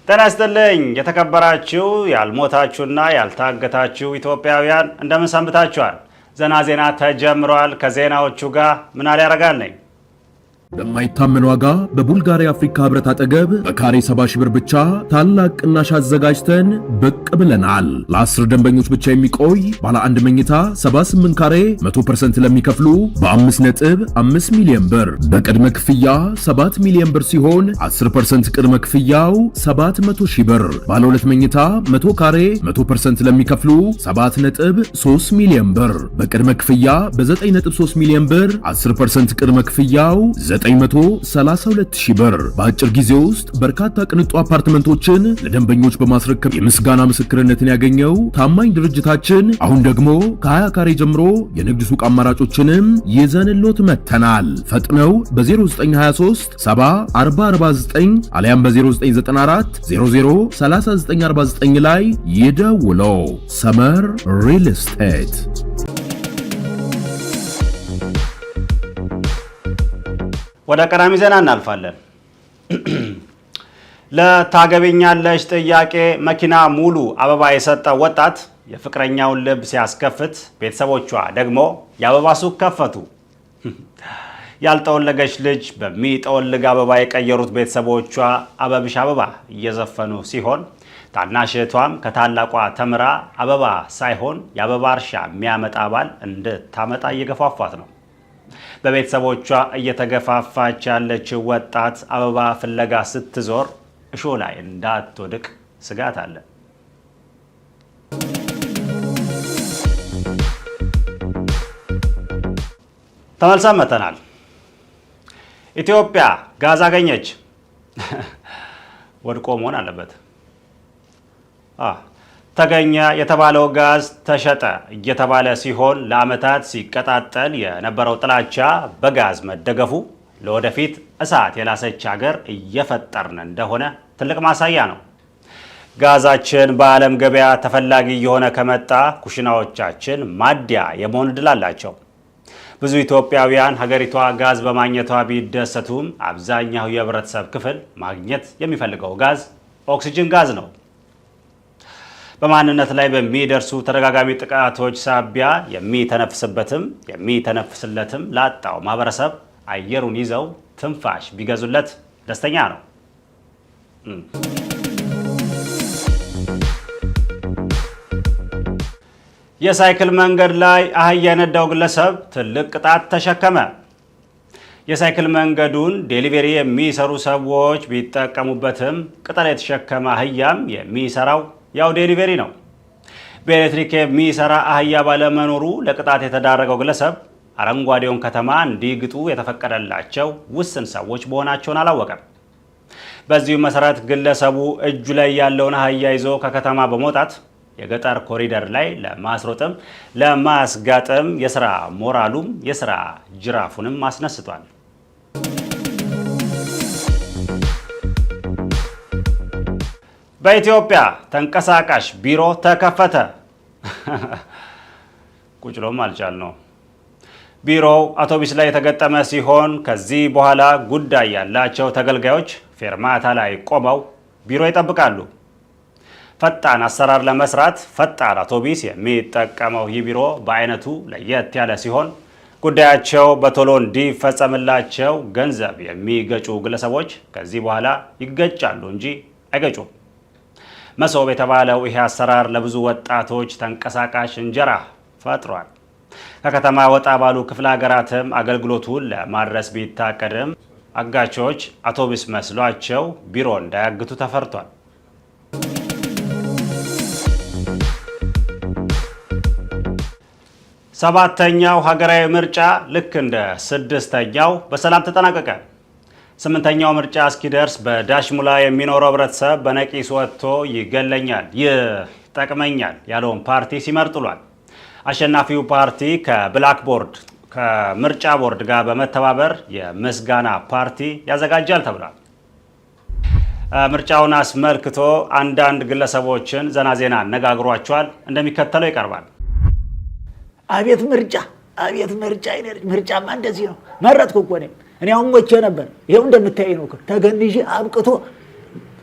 ጤና ይስጥልኝ የተከበራችሁ ያልሞታችሁና ያልታገታችሁ ኢትዮጵያውያን እንደምን ሰንብታችኋል? ዜና ተጀምሯል። ከዜናዎቹ ጋር ምን አለ ያረጋል ነኝ። በማይታመን ዋጋ በቡልጋሪያ አፍሪካ ህብረት አጠገብ በካሬ 70 ሺህ ብር ብቻ ታላቅ ቅናሽ አዘጋጅተን ብቅ ብለናል። ለ10 ደንበኞች ብቻ የሚቆይ ባለ አንድ መኝታ 78 ካሬ 100% ለሚከፍሉ በ5.5 ሚሊዮን ብር በቅድመ ክፍያ 7 ሚሊዮን ብር ሲሆን 10% ቅድመ ክፍያው 700 ሺህ ብር። ባለ 2 መኝታ 100 ካሬ 100% ለሚከፍሉ 7.3 ሚሊዮን ብር በቅድመ ክፍያ በ9.3 ሚሊዮን ብር 10% ቅድመ ክፍያው 932 ሺህ ብር። በአጭር ጊዜ ውስጥ በርካታ ቅንጡ አፓርትመንቶችን ለደንበኞች በማስረከብ የምስጋና ምስክርነትን ያገኘው ታማኝ ድርጅታችን አሁን ደግሞ ከ20 ካሬ ጀምሮ የንግድ ሱቅ አማራጮችንም ይዘንሎት መተናል። ፈጥነው በ0923 70 አሊያም በ0994 003949 ላይ ይደውለው። ሰመር ሪል ስቴት። ወደ ቀዳሚ ዜና እናልፋለን። ለታገቢኛለሽ ጥያቄ መኪና ሙሉ አበባ የሰጠው ወጣት የፍቅረኛውን ልብ ሲያስከፍት ቤተሰቦቿ ደግሞ የአበባ ሱቅ ከፈቱ። ያልጠወለገች ልጅ በሚጠወልግ አበባ የቀየሩት ቤተሰቦቿ አበብሽ አበባ እየዘፈኑ ሲሆን ታናሽ እህቷም ከታላቋ ተምራ አበባ ሳይሆን የአበባ እርሻ የሚያመጣ ባል እንድታመጣ እየገፋፏት ነው። በቤተሰቦቿ እየተገፋፋች ያለችው ወጣት አበባ ፍለጋ ስትዞር እሾህ ላይ እንዳትወድቅ ስጋት አለ። ተመልሰን መተናል። ኢትዮጵያ ጋዝ አገኘች። ወድቆ መሆን አለበት። ተገኘ የተባለው ጋዝ ተሸጠ እየተባለ ሲሆን ለዓመታት ሲቀጣጠል የነበረው ጥላቻ በጋዝ መደገፉ ለወደፊት እሳት የላሰች ሀገር እየፈጠርን እንደሆነ ትልቅ ማሳያ ነው። ጋዛችን በዓለም ገበያ ተፈላጊ የሆነ ከመጣ ኩሽናዎቻችን ማዲያ የመሆን ዕድል አላቸው። ብዙ ኢትዮጵያውያን ሀገሪቷ ጋዝ በማግኘቷ ቢደሰቱም አብዛኛው የህብረተሰብ ክፍል ማግኘት የሚፈልገው ጋዝ ኦክሲጅን ጋዝ ነው። በማንነት ላይ በሚደርሱ ተደጋጋሚ ጥቃቶች ሳቢያ የሚተነፍስበትም የሚተነፍስለትም ላጣው ማህበረሰብ አየሩን ይዘው ትንፋሽ ቢገዙለት ደስተኛ ነው። የሳይክል መንገድ ላይ አህያ የነዳው ግለሰብ ትልቅ ቅጣት ተሸከመ። የሳይክል መንገዱን ዴሊቨሪ የሚሰሩ ሰዎች ቢጠቀሙበትም ቅጠል የተሸከመ አህያም የሚሰራው ያው ዴሊቨሪ ነው። በኤሌክትሪክ የሚሰራ አህያ ባለመኖሩ ለቅጣት የተዳረገው ግለሰብ አረንጓዴውን ከተማ እንዲግጡ የተፈቀደላቸው ውስን ሰዎች መሆናቸውን አላወቀም። በዚሁ መሰረት ግለሰቡ እጁ ላይ ያለውን አህያ ይዞ ከከተማ በመውጣት የገጠር ኮሪደር ላይ ለማስሮጥም ለማስጋጥም የስራ ሞራሉም የስራ ጅራፉንም አስነስቷል። በኢትዮጵያ ተንቀሳቃሽ ቢሮ ተከፈተ። ቁጭሎም አልቻል ነው። ቢሮው አውቶቡስ ላይ የተገጠመ ሲሆን ከዚህ በኋላ ጉዳይ ያላቸው ተገልጋዮች ፌርማታ ላይ ቆመው ቢሮ ይጠብቃሉ። ፈጣን አሰራር ለመስራት ፈጣን አውቶቡስ የሚጠቀመው ይህ ቢሮ በአይነቱ ለየት ያለ ሲሆን ጉዳያቸው በቶሎ እንዲፈጸምላቸው ገንዘብ የሚገጩ ግለሰቦች ከዚህ በኋላ ይገጫሉ እንጂ አይገጩም። መሶብ የተባለው ይሄ አሰራር ለብዙ ወጣቶች ተንቀሳቃሽ እንጀራ ፈጥሯል። ከከተማ ወጣ ባሉ ክፍለ ሀገራትም አገልግሎቱን ለማድረስ ቢታቀድም አጋቾች አውቶቡስ መስሏቸው ቢሮ እንዳያግቱ ተፈርቷል። ሰባተኛው ሀገራዊ ምርጫ ልክ እንደ ስድስተኛው በሰላም ተጠናቀቀ። ስምንተኛው ምርጫ እስኪደርስ በዳሽሙላ የሚኖረው ህብረተሰብ በነቂስ ወጥቶ ይገለኛል፣ ይጠቅመኛል ያለውን ፓርቲ ሲመርጥ ውሏል። አሸናፊው ፓርቲ ከብላክቦርድ ከምርጫ ቦርድ ጋር በመተባበር የምስጋና ፓርቲ ያዘጋጃል ተብሏል። ምርጫውን አስመልክቶ አንዳንድ ግለሰቦችን ዜና አነጋግሯቸዋል። እንደሚከተለው ይቀርባል። አቤት ምርጫ፣ አቤት ምርጫ! ምርጫማ እንደዚህ ነው። መረጥኩ እኮ እኔ አሁን ሞቼ ነበር። ይሄው እንደምታይ ነው። ተገንዤ አብቅቶ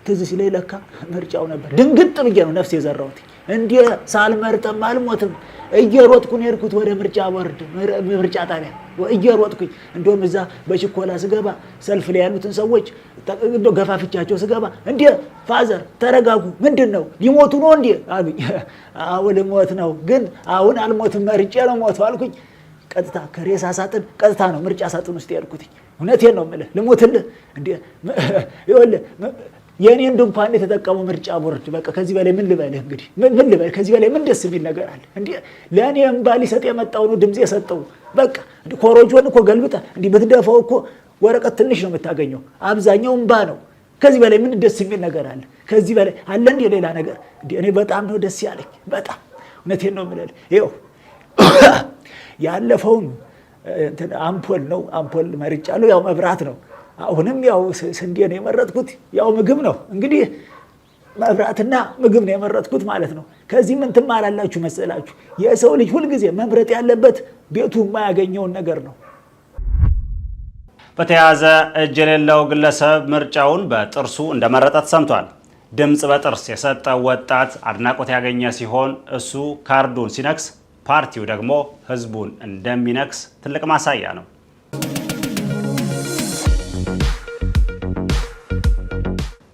ትዝ ሲለኝ ለካ ምርጫው ነበር። ድንግጥ ብዬ ነው ነፍስ የዘራሁት። እንዴ ሳልመርጥም አልሞትም። እየሮጥኩኝ ሄድኩት ወደ ምርጫ ቦርድ ምርጫ ጣቢያ እየሮጥኩኝ። እንደውም እዛ በችኮላ ስገባ ሰልፍ ላይ ያሉትን ሰዎች ገፋፍቻቸው ስገባ እንዴ ፋዘር ተረጋጉ፣ ምንድነው ሊሞቱ ነው እንዴ አሉኝ። አዎ ልሞት ነው፣ ግን አሁን አልሞትም መርጬ ነው ሞት አልኩኝ። ቀጥታ ከሬሳ ሳጥን ቀጥታ ነው ምርጫ ሳጥን ውስጥ ያልኩት። እውነቴን ነው የምልህ ልሞትልህ እንዴ ይኸውልህ የኔን ድንኳን የተጠቀመው ምርጫ ቦርድ። በቃ ከዚህ በላይ ምን ልበልህ እንግዲህ ምን ልበል? ከዚህ በላይ ምን ደስ የሚል ነገር አለ እንዴ? ለኔ እምባ ሊሰጥ የመጣው ነው ድምጽ የሰጠው። በቃ ኮሮጆን እኮ ገልብጠህ እንዲህ ብትደፋው እኮ ወረቀት ትንሽ ነው የምታገኘው፣ አብዛኛው እምባ ነው። ከዚህ በላይ ምን ደስ የሚል ነገር አለ? ከዚህ በላይ አለ እንዴ ሌላ ነገር? እንዴ እኔ በጣም ነው ደስ ያለኝ፣ በጣም እውነቴን ነው የምልህ። ይኸው ያለፈውን አምፖል ነው አምፖል መርጫለሁ፣ ያው መብራት ነው። አሁንም ያው ስንዴ ነው የመረጥኩት፣ ያው ምግብ ነው እንግዲህ መብራትና ምግብ ነው የመረጥኩት ማለት ነው። ከዚህ ምን ትማራላችሁ መሰላችሁ? የሰው ልጅ ሁልጊዜ መምረጥ ያለበት ቤቱ የማያገኘውን ነገር ነው። በተያያዘ እጅ የሌለው ግለሰብ ምርጫውን በጥርሱ እንደመረጠ ተሰምቷል። ድምፅ በጥርስ የሰጠው ወጣት አድናቆት ያገኘ ሲሆን እሱ ካርዱን ሲነክስ፣ ፓርቲው ደግሞ ህዝቡን እንደሚነክስ ትልቅ ማሳያ ነው።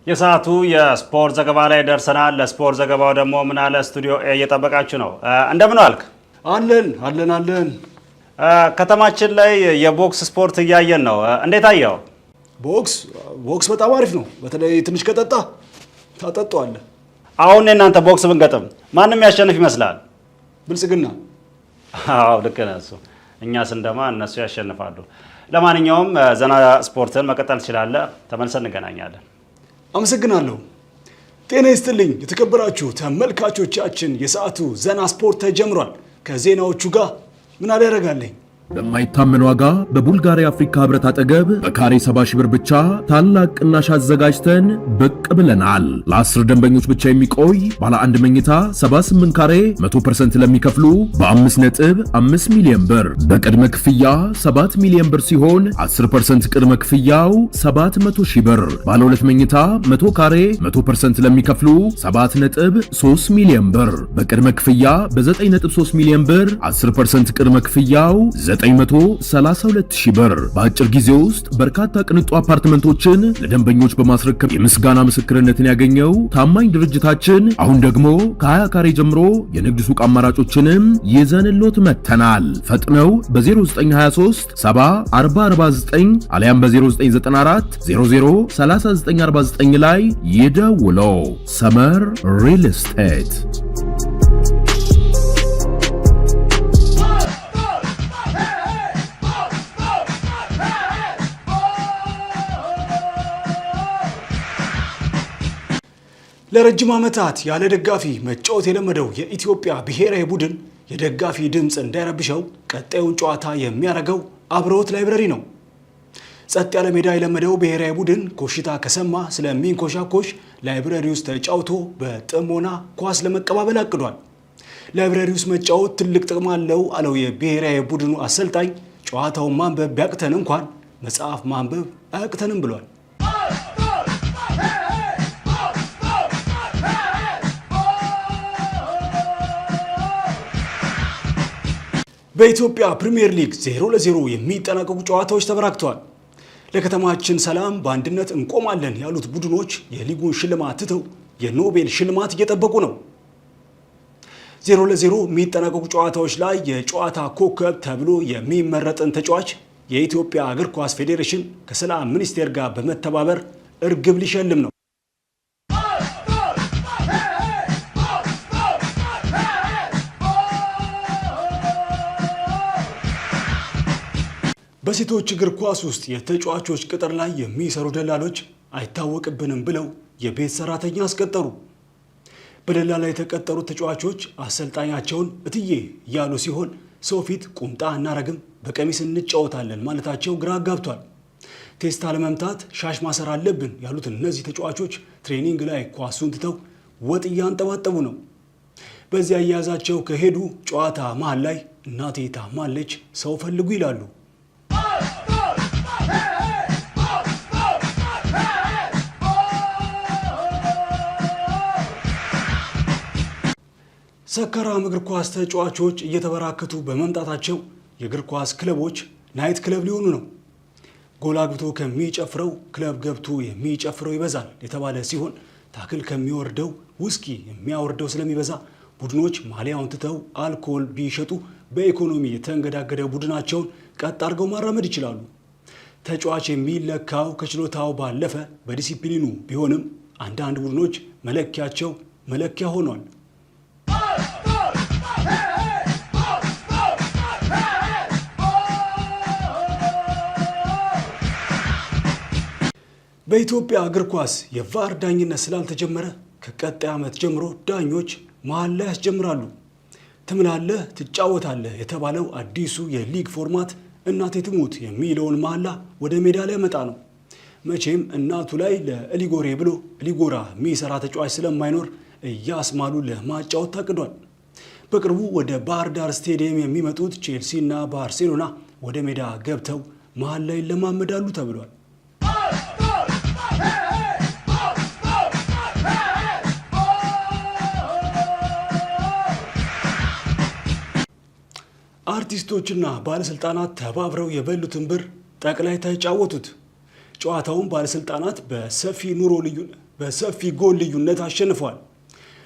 የሰዓቱ የስፖርት ዘገባ ላይ ደርሰናል። ለስፖርት ዘገባው ደግሞ ምናለ ስቱዲዮ እየጠበቃችሁ ነው። እንደምን ዋልክ? አለን። ከተማችን ላይ የቦክስ ስፖርት እያየን ነው። እንዴት አየው? ቦክስ በጣም አሪፍ ነው። በተለይ ትንሽ ከጠጣ ታጠጣዋለህ። አሁን እናንተ ቦክስ ብንገጥም ማንም ያሸንፍ ይመስላል? ብልጽግና። አዎ ልክ ነህ። እሱ እኛ ስንደማ እነሱ ያሸንፋሉ። ለማንኛውም ዘና ስፖርትን መቀጠል ትችላለህ። ተመልሰን እንገናኛለን። አመሰግናለሁ። ጤና ይስጥልኝ የተከበራችሁ ተመልካቾቻችን፣ የሰዓቱ ዘና ስፖርት ተጀምሯል። ከዜናዎቹ ጋር ምን አደረጋለኝ? በማይታመን ዋጋ በቡልጋሪያ አፍሪካ ህብረት አጠገብ በካሬ 70 ሺህ ብር ብቻ ታላቅ ቅናሽ አዘጋጅተን ብቅ ብለናል። ለ10 ደንበኞች ብቻ የሚቆይ ባለ አንድ መኝታ 78 ካሬ 100% ለሚከፍሉ በ5.5 ሚሊዮን ብር በቅድመ ክፍያ 7 ሚሊዮን ብር ሲሆን 10% ቅድመ ክፍያው 700 ሺህ ብር። ባለ 2 መኝታ 100 ካሬ 100% ለሚከፍሉ 7.3 ሚሊዮን ብር በቅድመ ክፍያ በ9.3 ሚሊዮን ብር 10% ቅድመ ክፍያው 932 ሺህ ብር። በአጭር ጊዜ ውስጥ በርካታ ቅንጡ አፓርትመንቶችን ለደንበኞች በማስረከብ የምስጋና ምስክርነትን ያገኘው ታማኝ ድርጅታችን አሁን ደግሞ ከ20 ካሬ ጀምሮ የንግድ ሱቅ አማራጮችንም ይዘንሎት መጥተናል። ፈጥነው በ0923 70 አሊያም በ0994 003949 ላይ ይደውለው። ሰመር ሪል ስቴት። ለረጅም ዓመታት ያለ ደጋፊ መጫወት የለመደው የኢትዮጵያ ብሔራዊ ቡድን የደጋፊ ድምፅ እንዳይረብሸው ቀጣዩን ጨዋታ የሚያደርገው አብሮት ላይብረሪ ነው። ጸጥ ያለ ሜዳ የለመደው ብሔራዊ ቡድን ኮሽታ ከሰማ ስለሚንኮሻኮሽ ላይብረሪ ውስጥ ተጫውቶ በጥሞና ኳስ ለመቀባበል አቅዷል። ላይብረሪ ውስጥ መጫወት ትልቅ ጥቅም አለው አለው የብሔራዊ ቡድኑ አሰልጣኝ። ጨዋታውን ማንበብ ቢያቅተን እንኳን መጽሐፍ ማንበብ አያቅተንም ብሏል። በኢትዮጵያ ፕሪሚየር ሊግ 0-0 የሚጠናቀቁ ጨዋታዎች ተበራክተዋል። ለከተማችን ሰላም በአንድነት እንቆማለን ያሉት ቡድኖች የሊጉን ሽልማት ትተው የኖቤል ሽልማት እየጠበቁ ነው። 0-0 የሚጠናቀቁ ጨዋታዎች ላይ የጨዋታ ኮከብ ተብሎ የሚመረጥን ተጫዋች የኢትዮጵያ እግር ኳስ ፌዴሬሽን ከሰላም ሚኒስቴር ጋር በመተባበር እርግብ ሊሸልም ነው። በሴቶች እግር ኳስ ውስጥ የተጫዋቾች ቅጥር ላይ የሚሰሩ ደላሎች አይታወቅብንም ብለው የቤት ሰራተኛ አስቀጠሩ። በደላላ የተቀጠሩ ተጫዋቾች አሰልጣኛቸውን እትዬ ያሉ ሲሆን ሰው ፊት ቁምጣ እናረግም በቀሚስ እንጫወታለን ማለታቸው ግራ አጋብቷል። ቴስታ ለመምታት ሻሽ ማሰር አለብን ያሉት እነዚህ ተጫዋቾች ትሬኒንግ ላይ ኳሱን ትተው ወጥ እያንጠባጠቡ ነው። በዚያ አያያዛቸው ከሄዱ ጨዋታ መሃል ላይ እናቴ ታማለች ሰው ፈልጉ ይላሉ። ሰካራም እግር ኳስ ተጫዋቾች እየተበራከቱ በመምጣታቸው የእግር ኳስ ክለቦች ናይት ክለብ ሊሆኑ ነው። ጎል አግብቶ ከሚጨፍረው ክለብ ገብቶ የሚጨፍረው ይበዛል የተባለ ሲሆን ታክል ከሚወርደው ውስኪ የሚያወርደው ስለሚበዛ ቡድኖች ማሊያውን ትተው አልኮል ቢሸጡ በኢኮኖሚ የተንገዳገደ ቡድናቸውን ቀጥ አድርገው ማራመድ ይችላሉ። ተጫዋች የሚለካው ከችሎታው ባለፈ በዲሲፕሊኑ ቢሆንም አንዳንድ ቡድኖች መለኪያቸው መለኪያ ሆኗል። በኢትዮጵያ እግር ኳስ የቫር ዳኝነት ስላልተጀመረ ከቀጣይ ዓመት ጀምሮ ዳኞች መሀል ላይ ያስጀምራሉ። ትምላለህ ትጫወታለህ የተባለው አዲሱ የሊግ ፎርማት እናቴ ትሙት የሚለውን መሀላ ወደ ሜዳ ላይ ያመጣ ነው። መቼም እናቱ ላይ ለእሊጎሬ ብሎ እሊጎራ የሚሰራ ተጫዋች ስለማይኖር እያስማሉ ለማጫወት ታቅዷል። በቅርቡ ወደ ባህር ዳር ስቴዲየም የሚመጡት ቼልሲ እና ባርሴሎና ወደ ሜዳ ገብተው መሀል ላይ ለማመዳሉ ተብሏል። አርቲስቶችና ባለስልጣናት ተባብረው የበሉትን ብር ጠቅላይ ተጫወቱት። ጨዋታውን ባለስልጣናት በሰፊ ጎል ልዩነት አሸንፈዋል።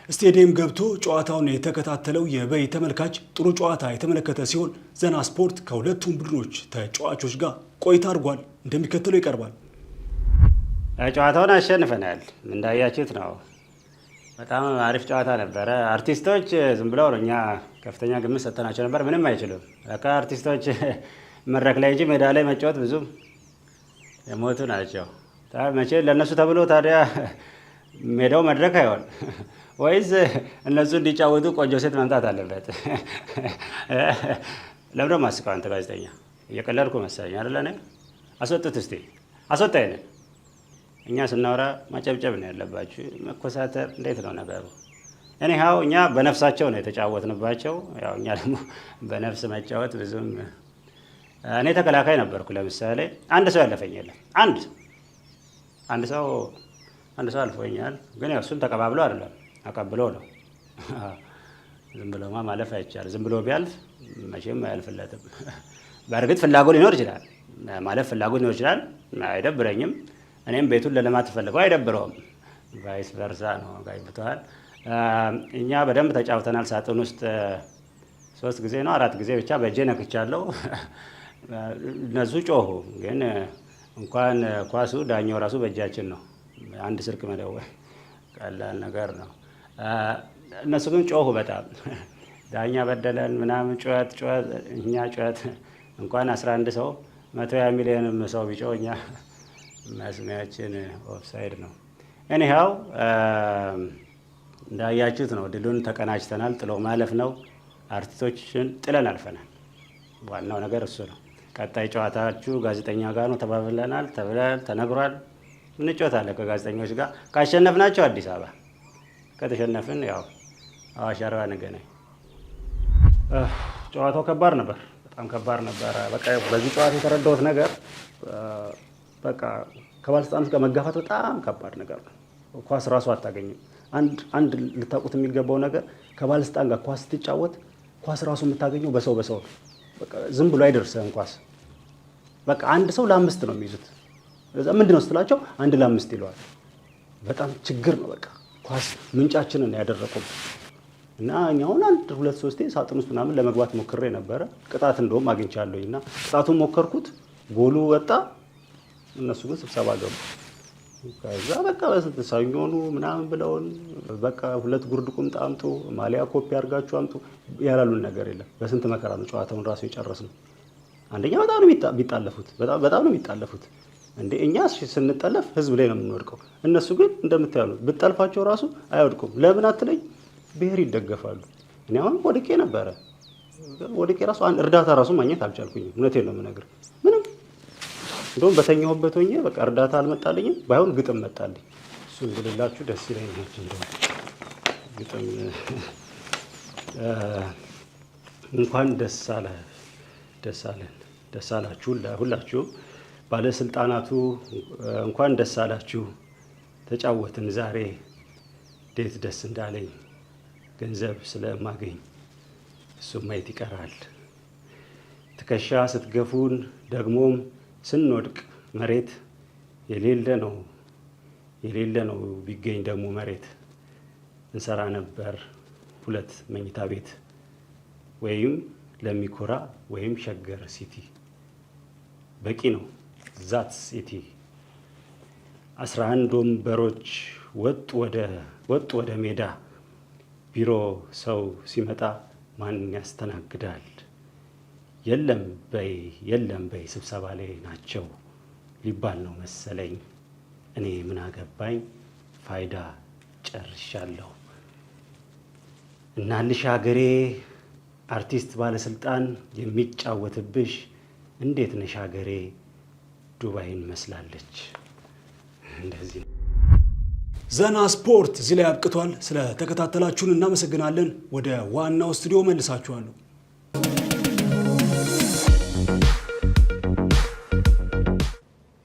ስቴዲየም ገብቶ ጨዋታውን የተከታተለው የበይ ተመልካች ጥሩ ጨዋታ የተመለከተ ሲሆን ዘና ስፖርት ከሁለቱም ቡድኖች ተጫዋቾች ጋር ቆይታ አድርጓል። እንደሚከተለው ይቀርባል። ጨዋታውን አሸንፈናል። እንዳያችሁት ነው። በጣም አሪፍ ጨዋታ ነበረ። አርቲስቶች ዝም ብለው ነው፣ እኛ ከፍተኛ ግምት ሰጥተናቸው ነበር። ምንም አይችሉም። አርቲስቶች መድረክ ላይ እንጂ ሜዳ ላይ መጫወት ብዙም የሞቱ ናቸው። መቼ ለእነሱ ተብሎ ታዲያ ሜዳው መድረክ አይሆን ወይስ እነሱ እንዲጫወቱ ቆንጆ ሴት መምጣት አለበት? ለምደ ማስቀው አንተ ጋዜጠኛ እየቀለድኩ መሰለኝ አይደለ? አስወጡት እስቲ አስወጣኝ። እኛ ስናወራ ማጨብጨብ ነው ያለባችሁ። መኮሳተር እንዴት ነው ነገሩ? እኔው እኛ በነፍሳቸው ነው የተጫወትንባቸው። ያው እኛ ደግሞ በነፍስ መጫወት ብዙም እኔ ተከላካይ ነበርኩ። ለምሳሌ አንድ ሰው ያለፈኝ የለም። አንድ ሰው አልፎኛል። ግን ያው እሱን ተቀባብሎ አይደለም አቀብሎ ነው። ዝም ብሎማ ማለፍ አይቻልም። ዝም ብሎ ቢያልፍ መቼም አያልፍለትም። በእርግጥ ፍላጎት ሊኖር ይችላል፣ ማለፍ ፍላጎት ሊኖር ይችላል። አይደብረኝም። እኔም ቤቱን ለልማት ፈልገው አይደብረውም። ቫይስ ቨርሳ ነው። ጋይብቷል። እኛ በደንብ ተጫውተናል። ሳጥን ውስጥ 3 ጊዜ ነው 4 ጊዜ ብቻ በእጄ ነክቻለሁ። እነሱ ጮሁ። ግን እንኳን ኳሱ ዳኛው ራሱ በእጃችን ነው። አንድ ስልክ መደወል ቀላል ነገር ነው። እነሱ ግን ጮሁ በጣም ዳኛ በደለን ምናምን ጩኸት። እኛ ጩኸት እንኳን 11 ሰው 120 ሚሊዮንም ሰው ቢጮህ እኛ መስሚያችን ኦፍሳይድ ነው። ኤኒሃው እንዳያችሁት ነው። ድሉን ተቀናጅተናል። ጥሎ ማለፍ ነው። አርቲስቶችን ጥለን አልፈናል። ዋናው ነገር እሱ ነው። ቀጣይ ጨዋታችሁ ጋዜጠኛ ጋር ነው ተባብለናል፣ ተነግሯል። እንጫወታለን ከጋዜጠኞች ጋር። ካሸነፍናቸው አዲስ አበባ፣ ከተሸነፍን ያው አዋሽ አርባ እንገናኝ። ጨዋታው ከባድ ነበር፣ በጣም ከባድ ነበር። በቃ በዚህ ጨዋታ የተረዳሁት ነገር በቃ ከባለስልጣኖች ጋር መጋፋት በጣም ከባድ ነገር ነው። ኳስ ራሱ አታገኝም። አንድ ልታውቁት የሚገባው ነገር ከባለስልጣን ጋር ኳስ ስትጫወት ኳስ ራሱ የምታገኘው በሰው በቃ ዝም ብሎ አይደርስም ኳስ። በቃ አንድ ሰው ለ5 ነው የሚይዙት። እዛ ምንድነው ስትላቸው 1 ለ5 ይለዋል። በጣም ችግር ነው። በቃ ኳስ ምንጫችንን ያደረቁት እና እኛውን 1 2 3 ሳጥን ውስጥ ምናምን ለመግባት ሞክሬ ነበረ። ቅጣት እንደውም አግኝቻለሁኝና ቅጣቱን ሞከርኩት። ጎሉ ወጣ። እነሱ ግን ስብሰባ ገቡ። ከዛ በቃ ሰኞኑ ምናምን ብለውን በቃ 2 ጉርድ ቁምጣ አምጡ፣ ማሊያ ኮፒ አድርጋችሁ አምጡ ያላሉን ነገር የለም። በስንት መከራ ነው ጨዋታውን ራሱ የጨረስነው። አንደኛ በጣም ነው የሚጣለፉት፣ በጣም ነው የሚጣለፉት። እንዴ እኛ ስንጠለፍ ህዝብ ላይ ነው የምንወድቀው። እነሱ ግን እንደምታዩት ብጠልፋቸው ራሱ አይወድቁም። ለምን አትለኝ? ብሔር ይደገፋሉ። እኔ አሁን ወድቄ ነበረ። ወድቄ ራሱ እርዳታ ራሱ ማግኘት አልቻልኩኝም። እውነቴን ነው የምነግርህ። ምንም እንደውም በተኛሁበት ሆኜ በቃ እርዳታ አልመጣልኝም። ባይሆን ግጥም መጣልኝ። እሱ እንግልላችሁ ደስ ይለኛል። እንደው ግጥም እንኳን ደስ አላችሁ ሁላችሁ ባለስልጣናቱ፣ እንኳን ደስ አላችሁ። ተጫወትን ዛሬ እንዴት ደስ እንዳለኝ ገንዘብ ስለማገኝ እሱም ማየት ይቀራል። ትከሻ ስትገፉን ደግሞም ስንወድቅ መሬት የሌለ ነው ቢገኝ ደግሞ መሬት እንሰራ ነበር 2 መኝታ ቤት ወይም ለሚኮራ ወይም ሸገር ሲቲ በቂ ነው ዛት ሲቲ 11 ወንበሮች ወጥ ወደ ሜዳ ቢሮ ሰው ሲመጣ ማን ያስተናግዳል? የለም በይ ስብሰባ ላይ ናቸው ሊባል ነው መሰለኝ። እኔ ምን አገባኝ ፋይዳ ጨርሻለሁ። እናልሽ ሀገሬ አርቲስት ባለስልጣን የሚጫወትብሽ እንዴት ነሽ ሀገሬ ዱባይን መስላለች። እንደዚህ ዘና ስፖርት እዚህ ላይ አብቅቷል። ስለ ተከታተላችሁን እናመሰግናለን። ወደ ዋናው ስቱዲዮ መልሳችኋለሁ።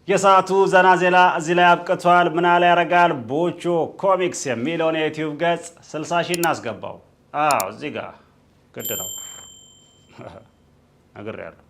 የሰዓቱ ዘና ዜና እዚህ ላይ አብቅቷል። ምናለ ያረጋል ቦቾ ኮሚክስ የሚለውን የዩቲዩብ ገጽ 60 ሺህ እናስገባው። እዚህ ጋር ግድ ነው ነግሬያለሁ።